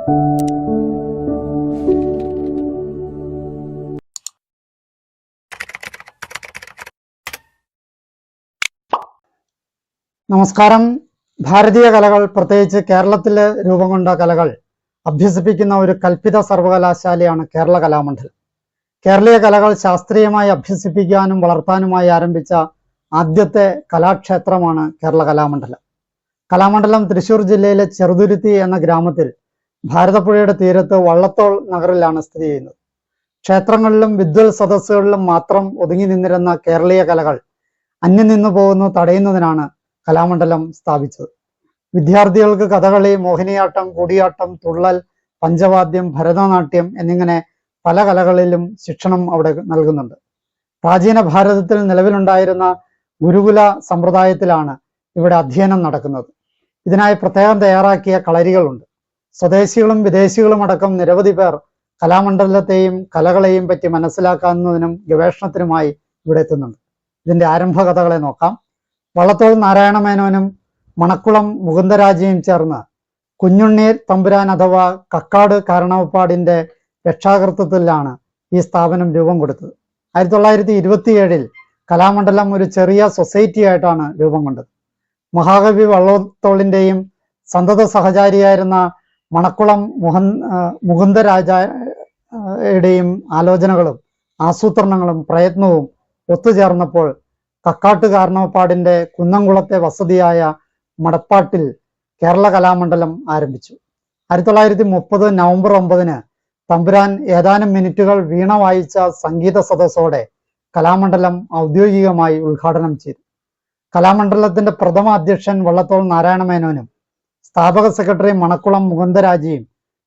നമസ്കാരം. ഭാരതീയ കലകൾ, പ്രത്യേകിച്ച് കേരളത്തിൽ രൂപം കൊണ്ട കലകൾ അഭ്യസിപ്പിക്കുന്ന ഒരു കൽപ്പിത സർവകലാശാലയാണ് കേരള കലാമണ്ഡലം. കേരളീയ കലകൾ ശാസ്ത്രീയമായി അഭ്യസിപ്പിക്കാനും വളർത്താനുമായി ആരംഭിച്ച ആദ്യത്തെ കലാക്ഷേത്രമാണ് കേരള കലാമണ്ഡലം. കലാമണ്ഡലം തൃശ്ശൂർ ജില്ലയിലെ ചെറുതുരുത്തി എന്ന ഗ്രാമത്തിൽ ഭാരതപ്പുഴയുടെ തീരത്ത് വള്ളത്തോൾ നഗറിലാണ് സ്ഥിതി ചെയ്യുന്നത്. ക്ഷേത്രങ്ങളിലും വിദ്വൽ സദസ്സുകളിലും മാത്രം ഒതുങ്ങി നിന്നിരുന്ന കേരളീയ കലകൾ അന്യം നിന്നു പോകുന്നത് തടയുന്നതിനാണ് കലാമണ്ഡലം സ്ഥാപിച്ചത്. വിദ്യാർത്ഥികൾക്ക് കഥകളി, മോഹിനിയാട്ടം, കൂടിയാട്ടം, തുള്ളൽ, പഞ്ചവാദ്യം, ഭരതനാട്യം എന്നിങ്ങനെ പല കലകളിലും ശിക്ഷണം അവിടെ നൽകുന്നുണ്ട്. പ്രാചീന ഭാരതത്തിൽ നിലവിലുണ്ടായിരുന്ന ഗുരുകുല സമ്പ്രദായത്തിലാണ് ഇവിടെ അധ്യയനം നടക്കുന്നത്. ഇതിനായി പ്രത്യേകം തയ്യാറാക്കിയ കളരികളുണ്ട്. സ്വദേശികളും വിദേശികളും അടക്കം നിരവധി പേർ കലാമണ്ഡലത്തെയും കലകളെയും പറ്റി മനസ്സിലാക്കുന്നതിനും ഗവേഷണത്തിനുമായി ഇവിടെ എത്തുന്നുണ്ട്. ഇതിന്റെ ആരംഭകഥകളെ നോക്കാം. വള്ളത്തോൾ നാരായണമേനോനും മണക്കുളം മുകുന്ദരാജയും ചേർന്ന് കുഞ്ഞുണ്ണി തമ്പുരാൻ അഥവാ കക്കാട് കാരണവപ്പാടിന്റെ രക്ഷാകർത്തൃത്വത്തിലാണ് ഈ സ്ഥാപനം രൂപം കൊടുത്തത്. 1927 കലാമണ്ഡലം ഒരു ചെറിയ സൊസൈറ്റി ആയിട്ടാണ് രൂപം കൊണ്ടത്. മഹാകവി വള്ളത്തോളിന്റെയും സന്തത സഹചാരിയായിരുന്ന മണക്കുളം മുകുന്ദരാജയുടെയും ആലോചനകളും ആസൂത്രണങ്ങളും പ്രയത്നവും ഒത്തുചേർന്നപ്പോൾ കക്കാട്ട് കാരണവപ്പാടിന്റെ കുന്നംകുളത്തെ വസതിയായ മടപ്പാട്ടിൽ കേരള കലാമണ്ഡലം ആരംഭിച്ചു. 1930 നവംബർ 9 തമ്പുരാൻ ഏതാനും മിനിറ്റുകൾ വീണ വായിച്ച സംഗീത സദസ്സോടെ കലാമണ്ഡലം ഔദ്യോഗികമായി ഉദ്ഘാടനം ചെയ്തു. കലാമണ്ഡലത്തിന്റെ പ്രഥമ അധ്യക്ഷൻ വള്ളത്തോൾ നാരായണമേനോനും സ്ഥാപക സെക്രട്ടറി മണക്കുളം മുകുന്ദരാജിയും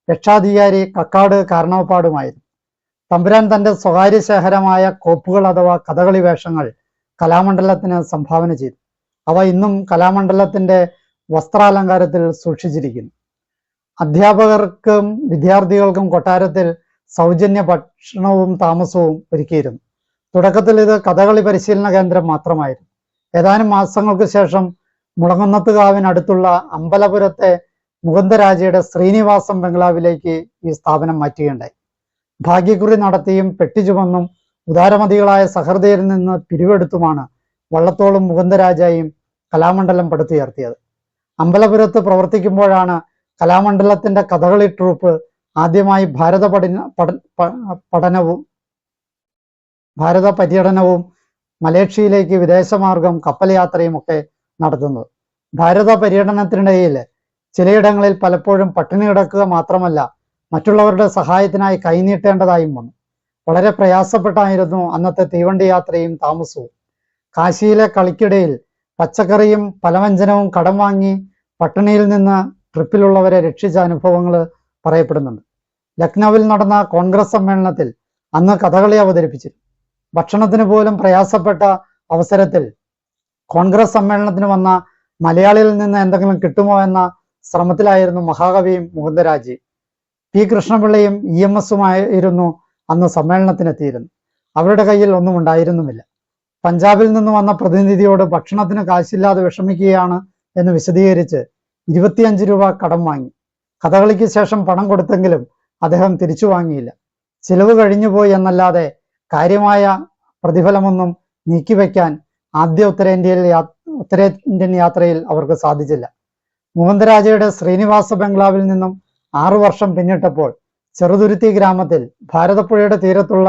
രക്ഷാധികാരി കക്കാട് കാരണവപ്പാടുമായിരുന്നു. തമ്പുരാൻ തന്റെ സ്വകാര്യ ശേഖരമായ കോപ്പുകൾ അഥവാ കഥകളി വേഷങ്ങൾ കലാമണ്ഡലത്തിന് സംഭാവന ചെയ്തു. അവ ഇന്നും കലാമണ്ഡലത്തിന്റെ വസ്ത്രാലങ്കാരത്തിൽ സൂക്ഷിച്ചിരിക്കുന്നു. അധ്യാപകർക്കും വിദ്യാർത്ഥികൾക്കും കൊട്ടാരത്തിൽ സൗജന്യ ഭക്ഷണവും താമസവും ഒരുക്കിയിരുന്നു. തുടക്കത്തിൽ ഇത് കഥകളി പരിശീലന കേന്ദ്രം മാത്രമായിരുന്നു. ഏതാനും മാസങ്ങൾക്ക് ശേഷം മുളങ്ങുന്നത്തുകാവിനടുത്തുള്ള അമ്പലപുരത്തെ മുകുന്ദരാജയുടെ ശ്രീനിവാസം ബംഗ്ലാവിലേക്ക് ഈ സ്ഥാപനം മാറ്റുകയുണ്ടായി. ഭാഗ്യക്കുറി നടത്തിയും പെട്ടി ചുമന്നും ഉദാരമതികളായ സഹൃദയരിൽ നിന്ന് പിരിവെടുത്തുമാണ് വള്ളത്തോളും മുകുന്ദരാജയും കലാമണ്ഡലം പടുത്തുയർത്തിയത്. അമ്പലപുരത്ത് പ്രവർത്തിക്കുമ്പോഴാണ് കലാമണ്ഡലത്തിന്റെ കഥകളി ട്രൂപ്പ് ആദ്യമായി ഭാരത പര്യടനവും മലേഷ്യയിലേക്ക് വിദേശമാർഗം കപ്പൽ യാത്രയും ഒക്കെ നടത്തുന്നത്. ഭാരത പര്യടനത്തിനിടയിൽ ചിലയിടങ്ങളിൽ പലപ്പോഴും പട്ടിണി കിടക്കുക മാത്രമല്ല, മറ്റുള്ളവരുടെ സഹായത്തിനായി കൈനീട്ടേണ്ടതായും വന്നു. വളരെ പ്രയാസപ്പെട്ടായിരുന്നു അന്നത്തെ തീവണ്ടി യാത്രയും താമസവും. കാശിയിലെ കളിക്കിടയിൽ പച്ചക്കറിയും പലവ്യഞ്ജനവും കടം വാങ്ങി പട്ടിണിയിൽ നിന്ന് ട്രിപ്പിലുള്ളവരെ രക്ഷിച്ച അനുഭവങ്ങൾ പറയപ്പെടുന്നുണ്ട്. ലക്നൌവിൽ നടന്ന കോൺഗ്രസ് സമ്മേളനത്തിൽ അന്ന് കഥകളി അവതരിപ്പിച്ചിരുന്നു. ഭക്ഷണത്തിന് പോലും പ്രയാസപ്പെട്ട അവസരത്തിൽ കോൺഗ്രസ് സമ്മേളനത്തിന് വന്ന മലയാളിയിൽ നിന്ന് എന്തെങ്കിലും കിട്ടുമോ എന്ന ശ്രമത്തിലായിരുന്നു മഹാകവിയും മുകുന്ദരാജി. പി കൃഷ്ണപിള്ളയും EMS-ഉമായിരുന്നു അന്ന് സമ്മേളനത്തിനെത്തിയിരുന്നു. അവരുടെ കയ്യിൽ ഒന്നും ഉണ്ടായിരുന്നുമില്ല. പഞ്ചാബിൽ നിന്ന് വന്ന പ്രതിനിധിയോട് ഭക്ഷണത്തിന് കാശില്ലാതെ വിഷമിക്കുകയാണ് എന്ന് വിശദീകരിച്ച് 25 രൂപ കടം വാങ്ങി. കഥകളിക്ക് ശേഷം പണം കൊടുത്തെങ്കിലും അദ്ദേഹം തിരിച്ചു വാങ്ങിയില്ല. ചിലവ് കഴിഞ്ഞുപോയി എന്നല്ലാതെ കാര്യമായ പ്രതിഫലമൊന്നും നീക്കിവെക്കാൻ ആദ്യ ഉത്തരേന്ത്യൻ യാത്രയിൽ അവർക്ക് സാധിച്ചില്ല. മുകുന്ദരാജയുടെ ശ്രീനിവാസ ബംഗ്ലാവിൽ നിന്നും 6 വർഷം പിന്നിട്ടപ്പോൾ ചെറുതുരുത്തി ഗ്രാമത്തിൽ ഭാരതപ്പുഴയുടെ തീരത്തുള്ള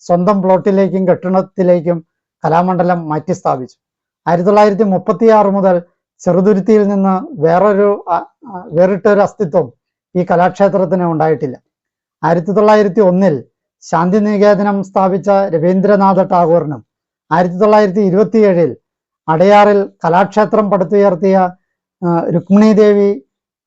സ്വന്തം പ്ലോട്ടിലേക്കും കെട്ടിടത്തിലേക്കും കലാമണ്ഡലം മാറ്റി സ്ഥാപിച്ചു. 1936 മുതൽ ചെറുതുരുത്തിയിൽ നിന്ന് വേറിട്ടൊരു അസ്തിത്വം ഈ കലാക്ഷേത്രത്തിന് ഉണ്ടായിട്ടില്ല. 1901 ശാന്തിനികേതനം സ്ഥാപിച്ച രവീന്ദ്രനാഥ ടാഗോറിനും 1927 അടയാറിൽ കലാക്ഷേത്രം പടുത്തുയർത്തിയ രുക്മിണി ദേവി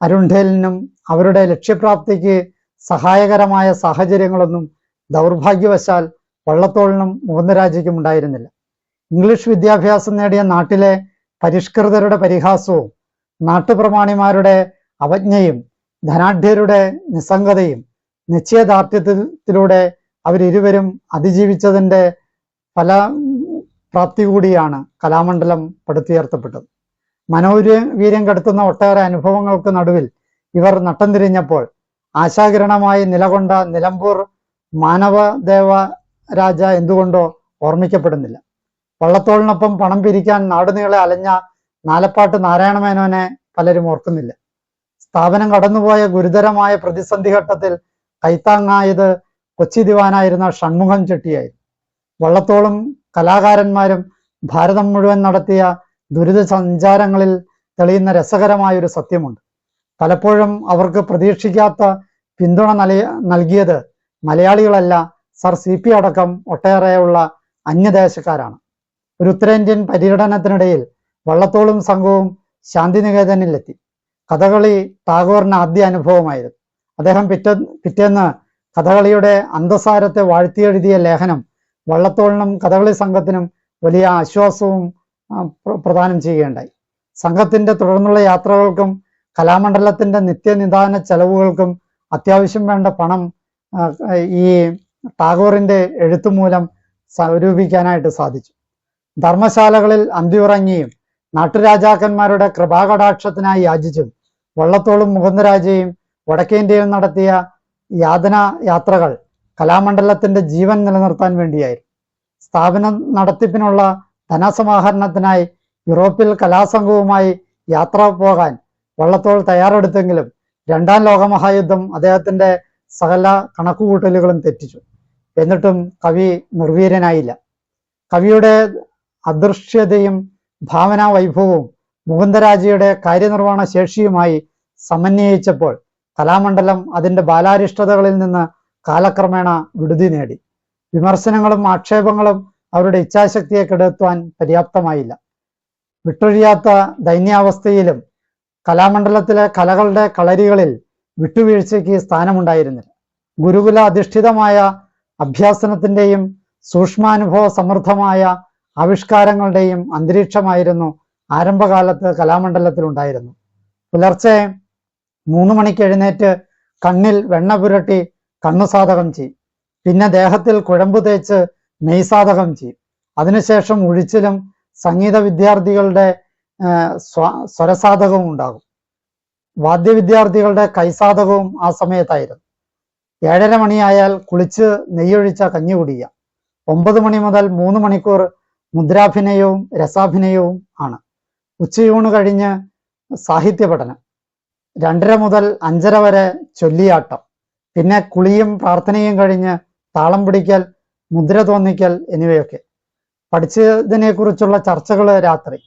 അരുൺഠേലിനും അവരുടെ ലക്ഷ്യപ്രാപ്തിക്ക് സഹായകരമായ സാഹചര്യങ്ങളൊന്നും ദൗർഭാഗ്യവശാൽ വള്ളത്തോളിനും മുകുന്ദരാജയ്ക്കും ഉണ്ടായിരുന്നില്ല. ഇംഗ്ലീഷ് വിദ്യാഭ്യാസം നേടിയ നാട്ടിലെ പരിഷ്കൃതരുടെ പരിഹാസവും നാട്ടുപ്രമാണിമാരുടെ അവജ്ഞയും ധനാഢ്യരുടെ നിസ്സംഗതയും നിശ്ചയദാർഢ്യത്തിലൂടെ അവരിരുവരും അതിജീവിച്ചതിൻ്റെ ഫല പ്രാപ്തി കൂടിയാണ് കലാമണ്ഡലം പടുത്തുയർത്തപ്പെട്ടത്. മനോവീര്യം കെടുത്തുന്ന ഒട്ടേറെ അനുഭവങ്ങൾക്ക് നടുവിൽ ഇവർ നട്ടം തിരിഞ്ഞപ്പോൾ ആശാകിരണമായി നിലകൊണ്ട നിലമ്പൂർ മാനവദേവരാജ എന്തുകൊണ്ടോ ഓർമ്മിക്കപ്പെടുന്നില്ല. വള്ളത്തോളിനൊപ്പം പണം പിരിക്കാൻ നാടുനീളെ അലഞ്ഞ നാലപ്പാട്ട് നാരായണമേനോനെ പലരും ഓർക്കുന്നില്ല. സ്ഥാപനം കടന്നുപോയ ഗുരുതരമായ പ്രതിസന്ധി ഘട്ടത്തിൽ കൈത്താങ്ങായത് കൊച്ചി ദിവാനായിരുന്ന ഷൺമുഖം ചെട്ടിയായിരുന്നു. വള്ളത്തോളും കലാകാരന്മാരും ഭാരതം മുഴുവൻ നടത്തിയ ദുരിത സഞ്ചാരങ്ങളിൽ തെളിയുന്ന രസകരമായ ഒരു സത്യമുണ്ട്. പലപ്പോഴും അവർക്ക് പ്രതീക്ഷിക്കാത്ത പിന്തുണ നൽകിയത് മലയാളികളല്ല, സർ CP അടക്കം ഒട്ടേറെയുള്ള അന്യദേശക്കാരാണ്. ഒരു ഉത്തരേന്ത്യൻ പര്യടനത്തിനിടയിൽ വള്ളത്തോളും സംഘവും ശാന്തിനികേതനിലെത്തി. കഥകളി ടാഗോറിന് ആദ്യ അനുഭവമായിരുന്നു. അദ്ദേഹം പിറ്റേന്ന് കഥകളിയുടെ അന്തസാരത്തെ വാഴ്ത്തിയെഴുതിയ ലേഖനം വള്ളത്തോളിനും കഥകളി സംഘത്തിനും വലിയ ആശ്വാസവും പ്രദാനം ചെയ്യുകയുണ്ടായി. സംഘത്തിന്റെ തുടർന്നുള്ള യാത്രകൾക്കും കലാമണ്ഡലത്തിന്റെ നിത്യനിദാന ചെലവുകൾക്കും അത്യാവശ്യം വേണ്ട പണം ഈ ടാഗോറിന്റെ എഴുത്തുമൂലം സ്വരൂപിക്കാനായിട്ട് സാധിച്ചു. ധർമ്മശാലകളിൽ അന്തിയുറങ്ങിയും നാട്ടുരാജാക്കന്മാരുടെ കൃപാകടാക്ഷത്തിനായി യാചിച്ചും വള്ളത്തോളും മുകുന്ദരാജയും വടക്കേന്ത്യയിൽ നടത്തിയ യാത്രകൾ കലാമണ്ഡലത്തിന്റെ ജീവൻ നിലനിർത്താൻ വേണ്ടിയായിരുന്നു. സ്ഥാപന നടത്തിപ്പിനുള്ള ധനസമാഹരണത്തിനായി യൂറോപ്പിൽ കലാസംഘവുമായി യാത്ര പോകാൻ വള്ളത്തോൾ തയ്യാറെടുത്തെങ്കിലും രണ്ടാം ലോകമഹായുദ്ധം അദ്ദേഹത്തിന്റെ സകല കണക്കുകൂട്ടലുകളും തെറ്റിച്ചു. എന്നിട്ടും കവി നിർവീര്യനായില്ല. കവിയുടെ അദൃശ്യതയും ഭാവനാ വൈഭവവും മുകുന്ദരാജയുടെ കാര്യനിർവഹണ ശേഷിയുമായി സമന്വയിച്ചപ്പോൾ കലാമണ്ഡലം അതിന്റെ ബാലാരിഷ്ടതകളിൽ നിന്ന് കാലക്രമേണ വിടുതി നേടി. വിമർശനങ്ങളും ആക്ഷേപങ്ങളും അവരുടെ ഇച്ഛാശക്തിയെ കെടുത്തുവാൻ പര്യാപ്തമായില്ല. വിട്ടൊഴിയാത്ത ദൈന്യാവസ്ഥയിലും കലാമണ്ഡലത്തിലെ കലകളുടെ കളരികളിൽ വിട്ടുവീഴ്ചയ്ക്ക് സ്ഥാനമുണ്ടായിരുന്നില്ല. ഗുരുകുല അധിഷ്ഠിതമായ അഭ്യാസനത്തിന്റെയും സൂക്ഷ്മാനുഭവ സമൃദ്ധമായ ആവിഷ്കാരങ്ങളുടെയും അന്തരീക്ഷമായിരുന്നു ആരംഭകാലത്ത് കലാമണ്ഡലത്തിൽ ഉണ്ടായിരുന്നു. പുലർച്ചെ 3 മണിക്ക് എഴുന്നേറ്റ് കണ്ണിൽ വെണ്ണ പുരട്ടി കണ്ണുസാധകം ചെയ്യും. പിന്നെ ദേഹത്തിൽ കുഴമ്പ് തേച്ച് മെയ്സാധകം ചെയ്യും. അതിനുശേഷം ഉഴിച്ചിലും സംഗീത വിദ്യാർത്ഥികളുടെ സ്വരസാധകവും ഉണ്ടാകും. വാദ്യവിദ്യാർത്ഥികളുടെ കൈസാധകവും ആ സമയത്തായിരുന്നു. 7:30 മണിയായാൽ കുളിച്ച് നെയ്യൊഴിച്ച കഞ്ഞി കുടിക്കുക. 9 മണി മുതൽ 3 മണിക്കൂർ മുദ്രാഭിനയവും രസാഭിനയവും ആണ്. ഉച്ചയൂണ് കഴിഞ്ഞ് സാഹിത്യ പഠനം. 2:30 മുതൽ 5:30 വരെ ചൊല്ലിയാട്ടം. പിന്നെ കുളിയും പ്രാർത്ഥനയും കഴിഞ്ഞ് താളം പിടിക്കൽ, മുദ്ര തോന്നിക്കൽ എന്നിവയൊക്കെ. പഠിച്ചതിനെ കുറിച്ചുള്ള ചർച്ചകൾ രാത്രി.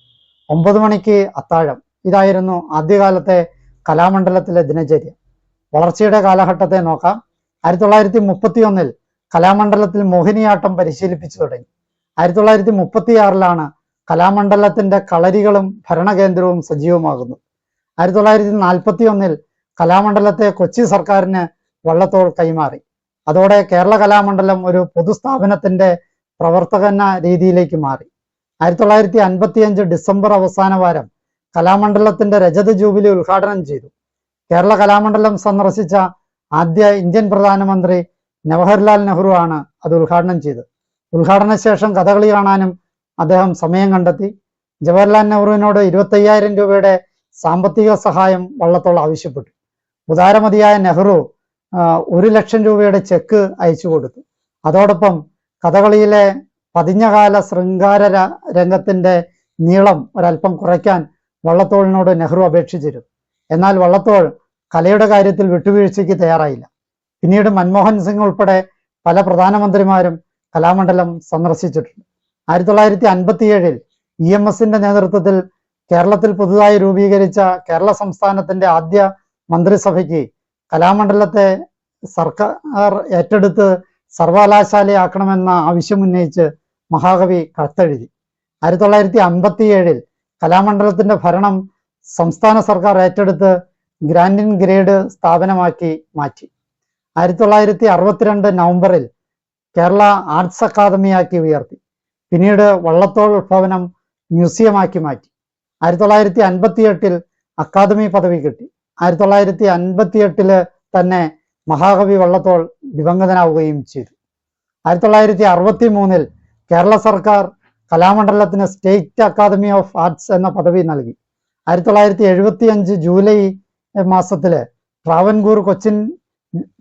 9 മണിക്ക് അത്താഴം. ഇതായിരുന്നു ആദ്യകാലത്തെ കലാമണ്ഡലത്തിലെ ദിനചര്യ. വളർച്ചയുടെ കാലഘട്ടത്തെ നോക്കാം. 1931 കലാമണ്ഡലത്തിൽ മോഹിനിയാട്ടം പരിശീലിപ്പിച്ചു തുടങ്ങി. 1936 കലാമണ്ഡലത്തിന്റെ കളരികളും ഭരണകേന്ദ്രവും സജീവമാകുന്നു. 1941 കലാമണ്ഡലത്തെ കൊച്ചി സർക്കാരിന് വള്ളത്തോൾ കൈമാറി. അതോടെ കേരള കലാമണ്ഡലം ഒരു പൊതുസ്ഥാപനത്തിന്റെ പ്രവർത്തകന രീതിയിലേക്ക് മാറി. 1955 ഡിസംബർ അവസാന വാരം കലാമണ്ഡലത്തിന്റെ രജത ജൂബിലി ഉദ്ഘാടനം ചെയ്തു. കേരള കലാമണ്ഡലം സന്ദർശിച്ച ആദ്യ ഇന്ത്യൻ പ്രധാനമന്ത്രി ജവഹർലാൽ നെഹ്റു ആണ് അത് ഉദ്ഘാടനം ചെയ്തത്. ഉദ്ഘാടന ശേഷം കഥകളി കാണാനും അദ്ദേഹം സമയം കണ്ടെത്തി. ജവഹർലാൽ നെഹ്റുവിനോട് 25,000 രൂപയുടെ സാമ്പത്തിക സഹായം വള്ളത്തോൾ ആവശ്യപ്പെട്ടു. ഉദാരമതിയായ നെഹ്റു 1,00,000 രൂപയുടെ ചെക്ക് അയച്ചു കൊടുത്തു. അതോടൊപ്പം കഥകളിയിലെ പതിഞ്ഞകാല ശൃംഗാര രംഗത്തിന്റെ നീളം ഒരല്പം കുറയ്ക്കാൻ വള്ളത്തോളിനോട് നെഹ്റു അപേക്ഷിച്ചിരുന്നു. എന്നാൽ വള്ളത്തോൾ കലയുടെ കാര്യത്തിൽ വിട്ടുവീഴ്ചയ്ക്ക് തയ്യാറായില്ല. പിന്നീട് മൻമോഹൻ സിംഗ് ഉൾപ്പെടെ പല പ്രധാനമന്ത്രിമാരും കലാമണ്ഡലം സന്ദർശിച്ചിട്ടുണ്ട്. 1957 EMSന്റെ നേതൃത്വത്തിൽ കേരളത്തിൽ പുതുതായി രൂപീകരിച്ച കേരള സംസ്ഥാനത്തിന്റെ ആദ്യ മന്ത്രിസഭയ്ക്ക് കലാമണ്ഡലത്തെ സർക്കാർ ഏറ്റെടുത്ത് സർവകലാശാലയാക്കണമെന്ന ആവശ്യമുന്നയിച്ച് മഹാകവി കത്തെഴുതി. 1957 കലാമണ്ഡലത്തിന്റെ ഭരണം സംസ്ഥാന സർക്കാർ ഏറ്റെടുത്ത് ഗ്രാൻഡ് ഇൻ ഗ്രേഡ് സ്ഥാപനമാക്കി മാറ്റി. 1962 നവംബറിൽ കേരള ആർട്സ് അക്കാദമിയാക്കി ഉയർത്തി. പിന്നീട് വള്ളത്തോൾ ഭവനം മ്യൂസിയമാക്കി മാറ്റി. 1958 അക്കാദമി പദവി കിട്ടി. 1958 തന്നെ മഹാകവി വള്ളത്തോൾ ദിവംഗതനാവുകയും ചെയ്തു. 1963 കേരള സർക്കാർ കലാമണ്ഡലത്തിന് സ്റ്റേറ്റ് അക്കാദമി ഓഫ് ആർട്സ് എന്ന പദവി നൽകി. 1975 ജൂലൈ മാസത്തില് Travancore Cochin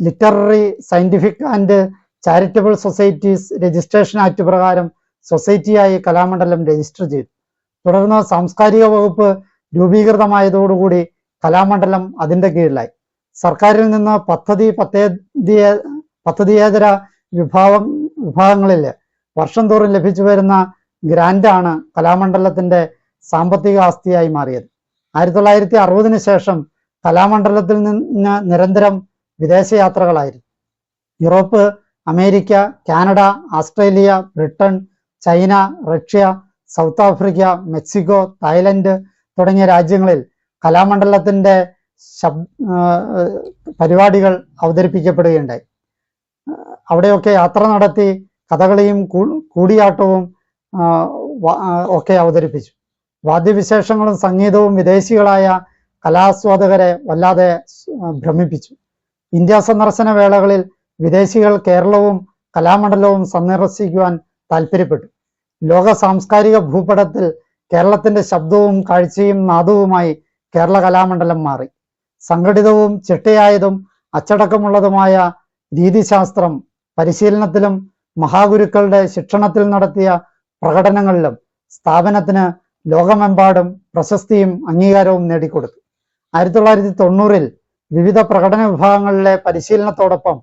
literary, scientific and charitable societies registration act പ്രകാരം സൊസൈറ്റിയായി കലാമണ്ഡലം രജിസ്റ്റർ ചെയ്തു. തുടർന്ന് സാംസ്കാരിക വകുപ്പ് രൂപീകൃതമായതോടുകൂടി കലാമണ്ഡലം അതിന്റെ കീഴിലായി. സർക്കാരിൽ നിന്ന് പദ്ധതിയേതര വിഭാഗങ്ങളിൽ വർഷം തോറും ലഭിച്ചു വരുന്ന ഗ്രാന്റാണ് കലാമണ്ഡലത്തിന്റെ സാമ്പത്തിക ആസ്തിയായി മാറിയത്. 1960 ശേഷം കലാമണ്ഡലത്തിൽ നിന്ന് നിരന്തരം വിദേശയാത്രകളായിരുന്നു. Europe, America, Canada, Australia, Britain, China, Russia, South Africa, Mexico, Thailand തുടങ്ങിയ രാജ്യങ്ങളിൽ കലാമണ്ഡലത്തിന്റെ പരിപാടികൾ അവതരിപ്പിക്കപ്പെടുകയുണ്ടായി. അവിടെയൊക്കെ യാത്ര നടത്തി കഥകളിയും കൂടിയാട്ടവും ഒക്കെ അവതരിപ്പിച്ചു. വാദ്യവിശേഷങ്ങളും സംഗീതവും വിദേശികളായ കലാസ്വാദകരെ വല്ലാതെ ഭ്രമിപ്പിച്ചു. ഇന്ത്യ സന്ദർശന വേളകളിൽ വിദേശികൾ കേരളവും കലാമണ്ഡലവും സന്ദർശിക്കുവാൻ താല്പര്യപ്പെട്ടു. ലോക സാംസ്കാരിക ഭൂപടത്തിൽ കേരളത്തിന്റെ ശബ്ദവും കാഴ്ചയും നാദവുമായി കേരള കലാമണ്ഡലം മാറി. സംഘടിതവും ചിട്ടയായതും അച്ചടക്കമുള്ളതുമായ രീതിശാസ്ത്രം പരിശീലനത്തിലും മഹാഗുരുക്കളുടെ ശിക്ഷണത്തിൽ നടത്തിയ പ്രകടനങ്ങളിലും സ്ഥാപനത്തിന് ലോകമെമ്പാടും പ്രശസ്തിയും അംഗീകാരവും നേടിക്കൊടുത്തു. 1990 വിവിധ പ്രകടന വിഭാഗങ്ങളിലെ പരിശീലനത്തോടൊപ്പം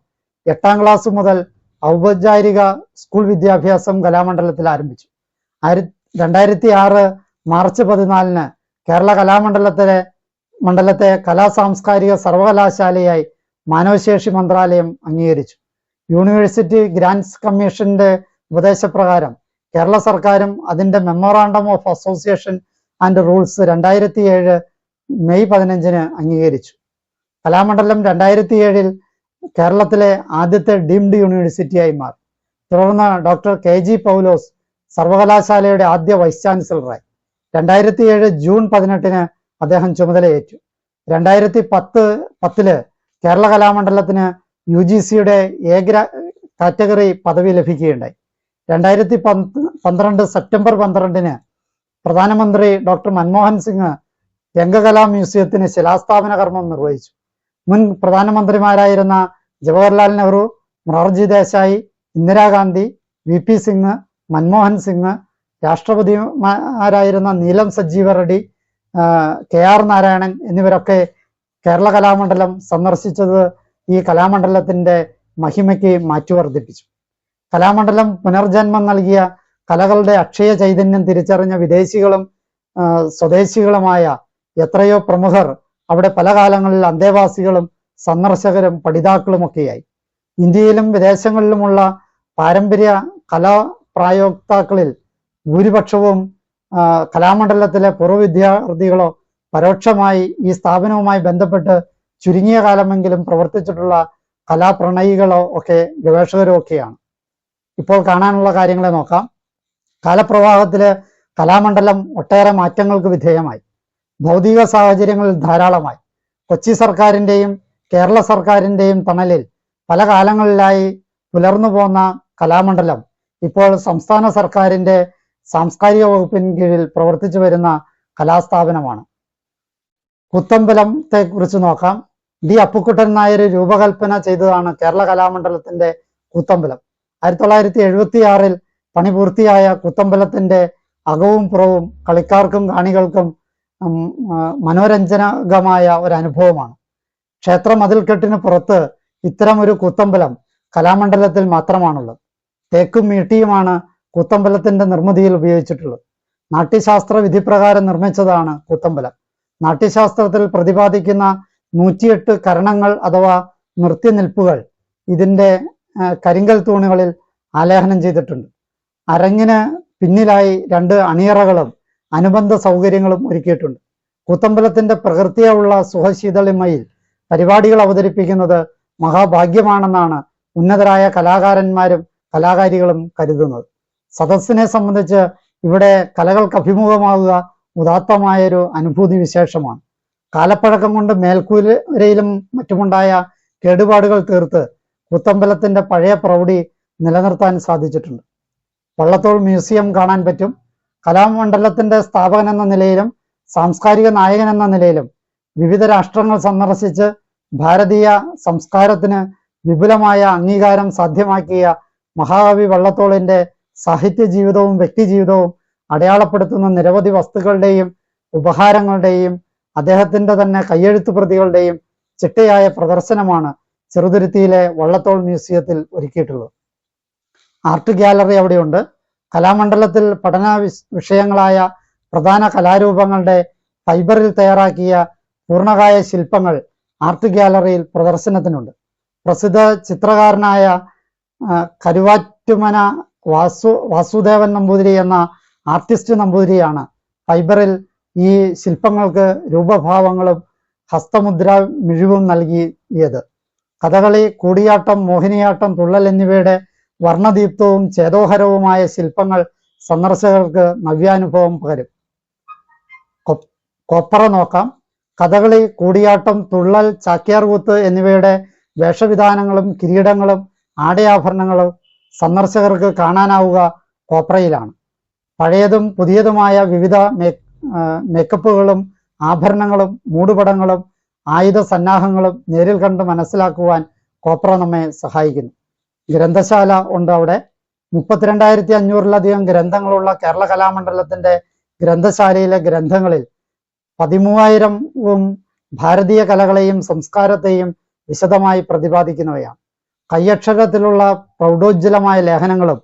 8ാം ക്ലാസ് മുതൽ ഔപചാരിക സ്കൂൾ വിദ്യാഭ്യാസം കലാമണ്ഡലത്തിൽ ആരംഭിച്ചു. 2006 മാർച്ച് 14 കേരള കലാമണ്ഡലത്തെ കലാ സാംസ്കാരിക സർവകലാശാലയായി മാനവശേഷി മന്ത്രാലയം അംഗീകരിച്ചു. യൂണിവേഴ്സിറ്റി ഗ്രാന്റ്സ് കമ്മീഷന്റെ ഉപദേശപ്രകാരം കേരള സർക്കാരും അതിന്റെ memorandum of association and rules 2007 May 15 അംഗീകരിച്ചു. കലാമണ്ഡലം 2007 കേരളത്തിലെ ആദ്യത്തെ ഡീംഡ് യൂണിവേഴ്സിറ്റിയായി മാറി. തുടർന്ന് ഡോക്ടർ KG പൗലോസ് സർവകലാശാലയുടെ ആദ്യ വൈസ് ചാൻസലറായി. 2007 ജൂൺ 18 അദ്ദേഹം ചുമതലയേറ്റു. 2010 കേരള കലാമണ്ഡലത്തിന് UGCയുടെ എ കാറ്റഗറി പദവി ലഭിക്കുകയുണ്ടായി. 2012 സെപ്റ്റംബർ 12 പ്രധാനമന്ത്രി ഡോക്ടർ മൻമോഹൻ സിംഗ് രംഗകലാ മ്യൂസിയത്തിന് ശിലാസ്ഥാപന കർമ്മം നിർവഹിച്ചു. മുൻ പ്രധാനമന്ത്രിമാരായിരുന്ന ജവഹർലാൽ നെഹ്റു, മൊറാർജി ദേശായി, ഇന്ദിരാഗാന്ധി, VP സിംഗ്, മൻമോഹൻ സിംഗ്, രാഷ്ട്രപതിമാരായിരുന്ന നീലം സഞ്ജീവ റെഡ്ഡി, KR നാരായണൻ എന്നിവരൊക്കെ കേരള കലാമണ്ഡലം സന്ദർശിച്ചത് ഈ കലാമണ്ഡലത്തിന്റെ മഹിമയ്ക്ക് മാറ്റുവർദ്ധിപ്പിച്ചു. കലാമണ്ഡലം പുനർജന്മം നൽകിയ കലകളുടെ അക്ഷയ ചൈതന്യം തിരിച്ചറിഞ്ഞ വിദേശികളും സ്വദേശികളുമായ എത്രയോ പ്രമുഖർ അവിടെ പല കാലങ്ങളിൽ അന്തേവാസികളും സന്ദർശകരും പഠിതാക്കളുമൊക്കെയായി. ഇന്ത്യയിലും വിദേശങ്ങളിലുമുള്ള പാരമ്പര്യ കലാപ്രയോക്താക്കളിൽ ഭൂരിപക്ഷവും കലാമണ്ഡലത്തിലെ പൂർവ്വ വിദ്യാർത്ഥികളോ പരോക്ഷമായി ഈ സ്ഥാപനവുമായി ബന്ധപ്പെട്ട് ചുരുങ്ങിയ കാലമെങ്കിലും പ്രവർത്തിച്ചിട്ടുള്ള കലാപ്രണയികളോ ഒക്കെ ഗവേഷകരോ ഒക്കെയാണ്. ഇപ്പോൾ കാണാനുള്ള കാര്യങ്ങളെ നോക്കാം. കാലപ്രവാഹത്തില് കലാമണ്ഡലം ഒട്ടേറെ മാറ്റങ്ങൾക്ക് വിധേയമായി. ഭൗതിക സാഹചര്യങ്ങളിൽ ധാരാളമായി. കൊച്ചി സർക്കാരിൻ്റെയും കേരള സർക്കാരിൻ്റെയും തണലിൽ പല കാലങ്ങളിലായി പുലർന്നു പോന്ന കലാമണ്ഡലം ഇപ്പോൾ സംസ്ഥാന സർക്കാരിൻ്റെ സാംസ്കാരിക വകുപ്പിന് കീഴിൽ പ്രവർത്തിച്ചു വരുന്ന കലാസ്ഥാപനമാണ്. കൂത്തമ്പലത്തെ കുറിച്ച് നോക്കാം. D. അപ്പുക്കുട്ടൻ നായർ രൂപകൽപ്പന ചെയ്തതാണ് കേരള കലാമണ്ഡലത്തിന്റെ കൂത്തമ്പലം. 1976 പണി പൂർത്തിയായ കൂത്തമ്പലത്തിന്റെ അകവും പുറവും കളിക്കാർക്കും കാണികൾക്കും മനോരഞ്ജനകമായ ഒരു അനുഭവമാണ്. ക്ഷേത്ര മതിൽക്കെട്ടിന് പുറത്ത് ഇത്തരമൊരു കൂത്തമ്പലം കലാമണ്ഡലത്തിൽ മാത്രമാണുള്ളത്. തേക്കും ഈട്ടിയുമാണ് കൂത്തമ്പലത്തിന്റെ നിർമ്മിതിയിൽ ഉപയോഗിച്ചിട്ടുള്ളത്. നാട്യശാസ്ത്ര വിധിപ്രകാരം നിർമ്മിച്ചതാണ് കൂത്തമ്പലം. നാട്യശാസ്ത്രത്തിൽ പ്രതിപാദിക്കുന്ന 108 കരണങ്ങൾ അഥവാ നൃത്യനിൽപ്പുകൾ ഇതിൻ്റെ കരിങ്കൽ തൂണുകളിൽ ആലേഖനം ചെയ്തിട്ടുണ്ട്. അരങ്ങിന് പിന്നിലായി 2 അണിയറകളും അനുബന്ധ സൗകര്യങ്ങളും ഒരുക്കിയിട്ടുണ്ട്. കൂത്തമ്പലത്തിന്റെ പ്രകൃതിയുള്ള സുഖശീതളിമയിൽ പരിപാടികൾ അവതരിപ്പിക്കുന്നത് മഹാഭാഗ്യമാണെന്നാണ് ഉന്നതരായ കലാകാരന്മാരും കലാകാരികളും കരുതുന്നത്. സദസ്സിനെ സംബന്ധിച്ച് ഇവിടെ കലകൾക്ക് അഭിമുഖമാവുക ഉദാത്തമായൊരു അനുഭൂതി വിശേഷമാണ്. കാലപ്പഴക്കം കൊണ്ട് മേൽക്കൂരയിലും മറ്റുമുണ്ടായ കേടുപാടുകൾ തീർത്ത് കൂത്തമ്പലത്തിന്റെ പഴയ പ്രൗഢി നിലനിർത്താൻ സാധിച്ചിട്ടുണ്ട്. വള്ളത്തോൾ മ്യൂസിയം കാണാൻ പറ്റും. കലാമണ്ഡലത്തിന്റെ സ്ഥാപകൻ എന്ന നിലയിലും സാംസ്കാരിക നായകൻ എന്ന നിലയിലും വിവിധ രാഷ്ട്രങ്ങൾ സന്ദർശിച്ച് ഭാരതീയ സംസ്കാരത്തിന് വിപുലമായ അംഗീകാരം സാധ്യമാക്കിയ മഹാകവി വള്ളത്തോളിന്റെ സാഹിത്യ ജീവിതവും വ്യക്തിജീവിതവും അടയാളപ്പെടുത്തുന്ന നിരവധി വസ്തുക്കളുടെയും ഉപഹാരങ്ങളുടെയും അദ്ദേഹത്തിന്റെ തന്നെ കയ്യെഴുത്തു പ്രതികളുടെയും ചിട്ടയായ പ്രദർശനമാണ് ചെറുതുരുത്തിയിലെ വള്ളത്തോൾ മ്യൂസിയത്തിൽ ഒരുക്കിയിട്ടുള്ളത്. ആർട്ട് ഗാലറി അവിടെയുണ്ട്. കലാമണ്ഡലത്തിൽ പഠന വിഷയങ്ങളായ പ്രധാന കലാരൂപങ്ങളുടെ ഫൈബറിൽ തയ്യാറാക്കിയ പൂർണ്ണകായ ശില്പങ്ങൾ ആർട്ട് ഗാലറിയിൽ പ്രദർശനത്തിനുണ്ട്. പ്രസിദ്ധ ചിത്രകാരനായ കരുവാറ്റുമന വാസുദേവൻ നമ്പൂതിരി എന്ന ആർട്ടിസ്റ്റ് നമ്പൂതിരിയാണ് ഫൈബറിൽ ഈ ശില്പങ്ങൾക്ക് രൂപഭാവങ്ങളും ഹസ്തമുദ്ര മിഴിവും നൽകിയത്. കഥകളി, കൂടിയാട്ടം, മോഹിനിയാട്ടം, തുള്ളൽ എന്നിവയുടെ വർണ്ണദീപ്തവും ചേതോഹരവുമായ ശില്പങ്ങൾ സന്ദർശകർക്ക് നവ്യാനുഭവം പകരും. കൊപ്പറ നോക്കാം. കഥകളി, കൂടിയാട്ടം, തുള്ളൽ, ചാക്യാർകൂത്ത് എന്നിവയുടെ വേഷവിധാനങ്ങളും കിരീടങ്ങളും ആടയാഭരണങ്ങളും സന്ദർശകർക്ക് കാണാനാവുക കോപ്രയിലാണ്. പഴയതും പുതിയതുമായ വിവിധ മേക്കപ്പുകളും ആഭരണങ്ങളും മൂടുപടങ്ങളും ആയുധ സന്നാഹങ്ങളും നേരിൽ കണ്ട് മനസ്സിലാക്കുവാൻ കോപ്ര നമ്മെ സഹായിക്കുന്നു. ഗ്രന്ഥശാല ഉണ്ട് അവിടെ. 32,500-ലധികം ഗ്രന്ഥങ്ങളുള്ള കേരള കലാമണ്ഡലത്തിന്റെ ഗ്രന്ഥശാലയിലെ ഗ്രന്ഥങ്ങളിൽ 13,000 ഭാരതീയ കലകളെയും സംസ്കാരത്തെയും വിശദമായി പ്രതിപാദിക്കുന്നവയാണ്. കയ്യക്ഷരത്തിലുള്ള പ്രൗഢോജ്വലമായ ലേഖനങ്ങളും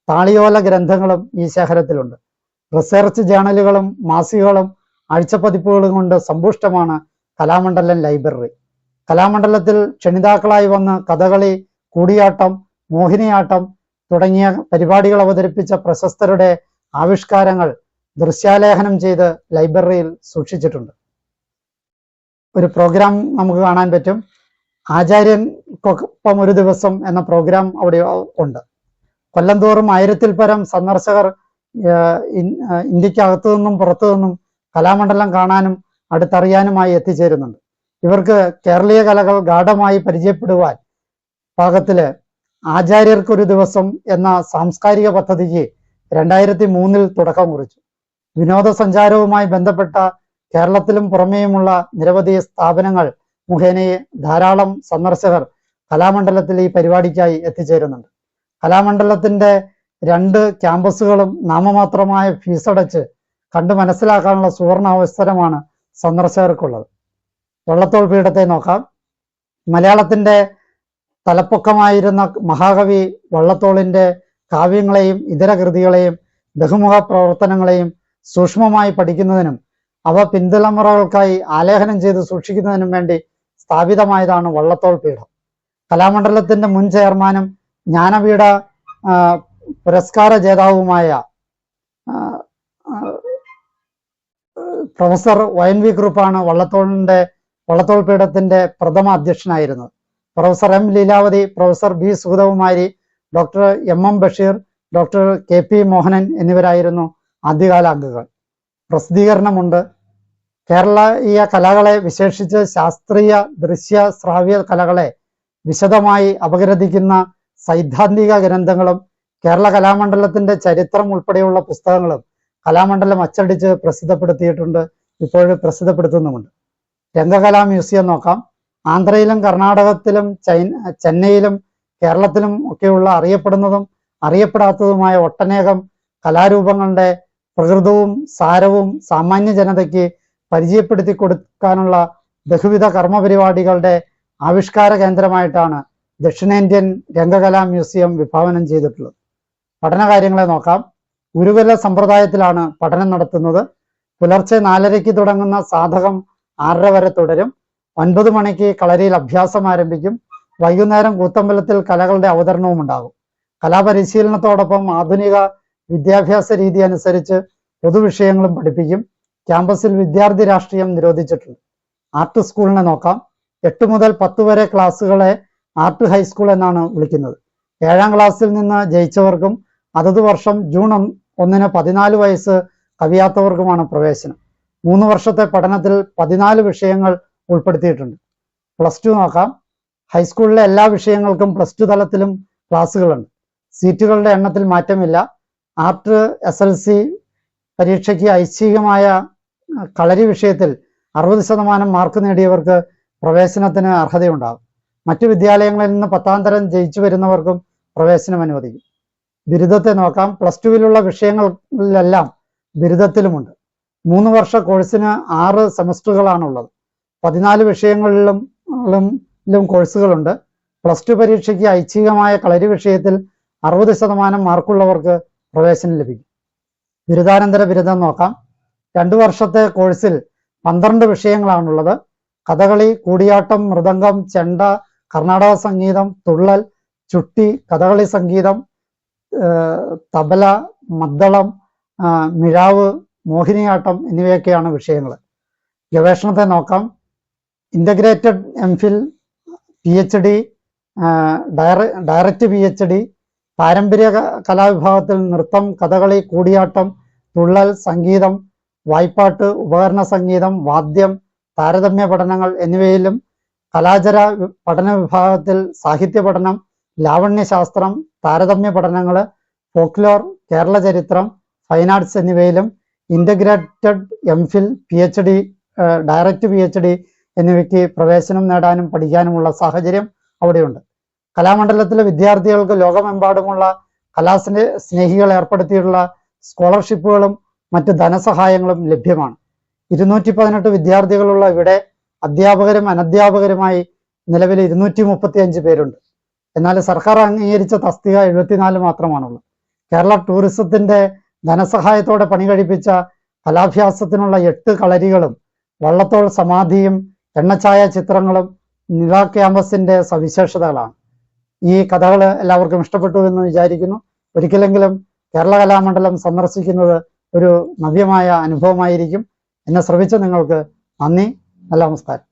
താളിയോല ഗ്രന്ഥങ്ങളും ഈ ശേഖരത്തിലുണ്ട്. റിസർച്ച് ജേണലുകളും മാസികകളും ആഴ്ചപ്പതിപ്പുകളും കൊണ്ട് സമ്പുഷ്ടമാണ് കലാമണ്ഡലം ലൈബ്രറി. കലാമണ്ഡലത്തിൽ ക്ഷണിതാക്കളായി വന്ന് കഥകളി, കൂടിയാട്ടം, മോഹിനിയാട്ടം തുടങ്ങിയ പരിപാടികൾ അവതരിപ്പിച്ച പ്രശസ്തരുടെ ആവിഷ്കാരങ്ങൾ ദൃശ്യാലേഖനം ചെയ്ത് ലൈബ്രറിയിൽ സൂക്ഷിച്ചിട്ടുണ്ട്. ഒരു പ്രോഗ്രാം നമുക്ക് കാണാൻ പറ്റും. ആചാര്യൻക്കൊപ്പം ഒരു ദിവസം എന്ന പ്രോഗ്രാം അവിടെ ഉണ്ട്. കൊല്ലം തോറും 1000-ൽ പരം സന്ദർശകർ ഇന്ത്യക്കകത്തു നിന്നും പുറത്തു നിന്നും കലാമണ്ഡലം കാണാനും അടുത്തറിയാനുമായി എത്തിച്ചേരുന്നുണ്ട്. ഇവർക്ക് കേരളീയ കലകൾ ഗാഢമായി പരിചയപ്പെടുവാൻ പാകത്തില് ആചാര്യർക്കൊരു ദിവസം എന്ന സാംസ്കാരിക പദ്ധതിക്ക് 2003-ൽ തുടക്കം കുറിച്ചു. വിനോദസഞ്ചാരവുമായി ബന്ധപ്പെട്ട കേരളത്തിലും പുറമേയുമുള്ള നിരവധി സ്ഥാപനങ്ങൾ മുഖേന ധാരാളം സന്ദർശകർ കലാമണ്ഡലത്തിൽ ഈ പരിപാടിക്കായി എത്തിച്ചേരുന്നുണ്ട്. കലാമണ്ഡലത്തിന്റെ 2 ക്യാമ്പസുകളും നാമമാത്രമായ ഫീസടച്ച് കണ്ടു മനസ്സിലാക്കാനുള്ള സുവർണ അവസരമാണ് സന്ദർശകർക്കുള്ളത്. വള്ളത്തോൾ പീഠത്തെ നോക്കാം. മലയാളത്തിന്റെ തലപ്പൊക്കമായിരുന്ന മഹാകവി വള്ളത്തോളിന്റെ കാവ്യങ്ങളെയും ഇതര കൃതികളെയും ബഹുമുഖ പ്രവർത്തനങ്ങളെയും സൂക്ഷ്മമായി പഠിക്കുന്നതിനും അവ പിൻതലമുറകൾക്കായി ആലേഖനം ചെയ്ത് സൂക്ഷിക്കുന്നതിനും വേണ്ടി സ്ഥാപിതമായതാണ് വള്ളത്തോൾ പീഠം. കലാമണ്ഡലത്തിന്റെ മുൻ ചെയർമാനും ജ്ഞാനപീഠ പുരസ്കാര ജേതാവുമായ പ്രൊഫസർ YNV കുറുപ്പാണ് വള്ളത്തോൾ പീഠത്തിന്റെ പ്രഥമ അധ്യക്ഷനായിരുന്നത്. Professor M Leelavathi, professor B Sugathakumari, doctor MM Basheer, doctor KP Mohanan എന്നിവരായിരുന്നു ആദ്യകാല അംഗങ്ങൾ. പ്രസിദ്ധീകരണമുണ്ട്. കേരളീയ കലകളെ, വിശേഷിച്ച് ശാസ്ത്രീയ ദൃശ്യ ശ്രാവ്യ കലകളെ വിശദമായി അപഗ്രഥിക്കുന്ന സൈദ്ധാന്തിക ഗ്രന്ഥങ്ങളും കേരള കലാമണ്ഡലത്തിന്റെ ചരിത്രം ഉൾപ്പെടെയുള്ള പുസ്തകങ്ങളും കലാമണ്ഡലം അച്ചടിച്ച് പ്രസിദ്ധപ്പെടുത്തിയിട്ടുണ്ട്. ഇപ്പോഴും പ്രസിദ്ധപ്പെടുത്തുന്നുമുണ്ട്. രംഗകലാ മ്യൂസിയം നോക്കാം. ആന്ധ്രയിലും കർണാടകത്തിലും ചെന്നൈയിലും കേരളത്തിലും ഒക്കെയുള്ള അറിയപ്പെടുന്നതും അറിയപ്പെടാത്തതുമായ ഒട്ടനേകം കലാരൂപങ്ങളുടെ പ്രകൃതവും സാരവും സാമാന്യ ജനതയ്ക്ക് പരിചയപ്പെടുത്തി കൊടുക്കാനുള്ള ബഹുവിധ കർമ്മപരിപാടികളുടെ ആവിഷ്കാര കേന്ദ്രമായിട്ടാണ് ദക്ഷിണേന്ത്യൻ രംഗകലാ മ്യൂസിയം വിഭാവനം ചെയ്തിട്ടുള്ളത്. പഠനകാര്യങ്ങളെ നോക്കാം. ഗുരുകുല സമ്പ്രദായത്തിലാണ് പഠനം നടത്തുന്നത്. പുലർച്ചെ 4:30 തുടങ്ങുന്ന സാധകം 6:30 വരെ തുടരും. 9 മണിക്ക് കളരിയിൽ അഭ്യാസം ആരംഭിക്കും. വൈകുന്നേരം കൂത്തമ്പലത്തിൽ കലകളുടെ അവതരണവും ഉണ്ടാകും. കലാപരിശീലനത്തോടൊപ്പം ആധുനിക വിദ്യാഭ്യാസ രീതി അനുസരിച്ച് പൊതുവിഷയങ്ങളും പഠിപ്പിക്കും. ക്യാമ്പസിൽ വിദ്യാർത്ഥി രാഷ്ട്രീയം നിരോധിച്ചിട്ടുണ്ട്. ആർട്ട് സ്കൂളിനെ നോക്കാം. 8 മുതൽ 10 വരെ ക്ലാസ്സുകളെ ആർട്ട് ഹൈസ്കൂൾ എന്നാണ് വിളിക്കുന്നത്. 7ാം ക്ലാസ്സിൽ നിന്ന് ജയിച്ചവർക്കും അതത് വർഷം ജൂൺ 1-ന് 14 വയസ്സ് കവിയാത്തവർക്കുമാണ് പ്രവേശനം. 3 വർഷത്തെ പഠനത്തിൽ 14 വിഷയങ്ങൾ ഉൾപ്പെടുത്തിയിട്ടുണ്ട്. +2 നോക്കാം. ഹൈസ്കൂളിലെ എല്ലാ വിഷയങ്ങൾക്കും +2 തലത്തിലും ക്ലാസ്സുകളുണ്ട്. സീറ്റുകളുടെ എണ്ണത്തിൽ മാറ്റമില്ല. ആർട്ട് SLC പരീക്ഷയ്ക്ക് ഐച്ഛികമായ കളരി വിഷയത്തിൽ 60% മാർക്ക് നേടിയവർക്ക് പ്രവേശനത്തിന് അർഹതയുണ്ടാകും. മറ്റു വിദ്യാലയങ്ങളിൽ നിന്ന് 10ാം തരം ജയിച്ചു വരുന്നവർക്കും പ്രവേശനം അനുവദിക്കും. ബിരുദത്തെ നോക്കാം. പ്ലസ് ടുവിലുള്ള വിഷയങ്ങളിലെല്ലാം ബിരുദത്തിലുമുണ്ട്. 3 വർഷ കോഴ്സിന് 6 സെമസ്റ്ററുകളാണുള്ളത്. 14 വിഷയങ്ങളിലും കോഴ്സുകളുണ്ട്. പ്ലസ് ടു പരീക്ഷയ്ക്ക് ഐച്ഛികമായ കളരി വിഷയത്തിൽ 60% മാർക്കുള്ളവർക്ക് പ്രവേശനം ലഭിക്കും. ബിരുദാനന്തര ബിരുദം നോക്കാം. 2 വർഷത്തെ കോഴ്സിൽ 12 വിഷയങ്ങളാണുള്ളത്. കഥകളി, കൂടിയാട്ടം, മൃദംഗം, ചെണ്ട, കർണാടക സംഗീതം, തുള്ളൽ, ചുട്ടി, കഥകളി സംഗീതം, തബല, മദ്ദളം, മിഴാവ്, മോഹിനിയാട്ടം എന്നിവയൊക്കെയാണ് വിഷയങ്ങൾ. ഗവേഷണത്തെ നോക്കാം. Integrated MPhil, PhD, direct PhD, പാരമ്പര്യ കലാവിഭാഗത്തിൽ നൃത്തം, കഥകളി, കൂടിയാട്ടം, തുള്ളൽ, സംഗീതം, വായ്പാട്ട്, ഉപകരണ സംഗീതം, വാദ്യം, താരതമ്യ പഠനങ്ങൾ എന്നിവയിലും കലാചര പഠന വിഭാഗത്തിൽ സാഹിത്യ പഠനം, ലാവണ്യശാസ്ത്രം, താരതമ്യ പഠനങ്ങൾ, ഫോക്ലോർ, കേരള ചരിത്രം, ഫൈൻ ആർട്സ് എന്നിവയിലും integrated MPhil, PhD, direct PhD എന്നിവയ്ക്ക് പ്രവേശനം നേടാനും പഠിക്കാനുമുള്ള സാഹചര്യം അവിടെയുണ്ട്. കലാമണ്ഡലത്തിലെ വിദ്യാർത്ഥികൾക്ക് ലോകമെമ്പാടുമുള്ള സ്നേഹികൾ ഏർപ്പെടുത്തിയിട്ടുള്ള സ്കോളർഷിപ്പുകളും മറ്റ് ധനസഹായങ്ങളും ലഭ്യമാണ്. 218 വിദ്യാർത്ഥികളുള്ള ഇവിടെ അധ്യാപകരും അനധ്യാപകരുമായി നിലവിൽ 235 പേരുണ്ട്. എന്നാൽ സർക്കാർ അംഗീകരിച്ച തസ്തിക 74 മാത്രമാണുള്ളത്. കേരള ടൂറിസത്തിന്റെ ധനസഹായത്തോടെ പണി കഴിപ്പിച്ച കലാഭ്യാസത്തിനുള്ള 8 കളരികളും വള്ളത്തോൾ സമാധിയും എണ്ണച്ചായ ചിത്രങ്ങളും നില ക്യാമ്പസിന്റെ സവിശേഷതകളാണ്. ഈ കഥകൾ എല്ലാവർക്കും ഇഷ്ടപ്പെട്ടു എന്ന് വിചാരിക്കുന്നു. ഒരിക്കലെങ്കിലും കേരള കലാമണ്ഡലം സന്ദർശിക്കുന്നത് ഒരു നവ്യമായ അനുഭവമായിരിക്കും. എന്നെ ശ്രമിച്ച നിങ്ങൾക്ക് നന്ദി. നല്ല നമസ്കാരം.